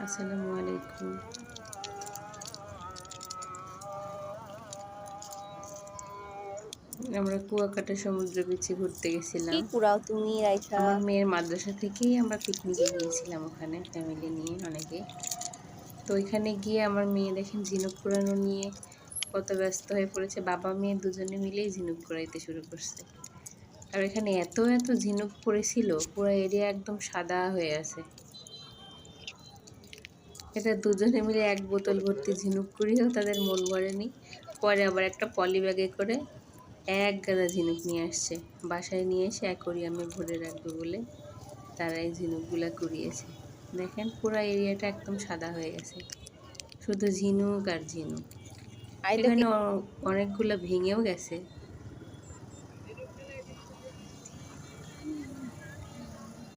আসসালামু আলাইকুম। আমরা কুয়াকাটা সমুদ্র বিচে ঘুরতে কি গেছিলাম। কুড়াও তুমি, রাইসা? আমার মেয়ের মাদ্রাসা থেকেই আমরা পিকনিকে গিয়েছিলাম ওখানে ফ্যামিলি নিয়ে অনেকে। তো ওইখানে গিয়ে আমার মেয়ে দেখেন ঝিনুক কুড়ানো নিয়ে কত ব্যস্ত হয়ে পড়েছে। বাবা মেয়ে দুজনে মিলেই ঝিনুক কুড়াইতে শুরু করছে। আর এখানে এত ঝিনুক পড়েছিল, পুরো এরিয়া একদম সাদা হয়ে আছে। এটা দুজনে মিলে এক বোতল ভর্তি ঝিনুক কুড়িয়েও তাদের মন ভরেনি। পরে আবার একটা পলি ব্যাগে করে এক গাদা ঝিনুক নিয়ে আসছে। বাসায় নিয়ে এসে অ্যাকোরিয়ামে ভরে রাখবে বলে তারা এই ঝিনুকগুলা কুড়িয়েছে। দেখেন পুরা এরিয়াটা একদম সাদা হয়ে গেছে, শুধু ঝিনুক আর ঝিনুক। আইলো কে? এখানে অনেকগুলো ভেঙেও গেছে,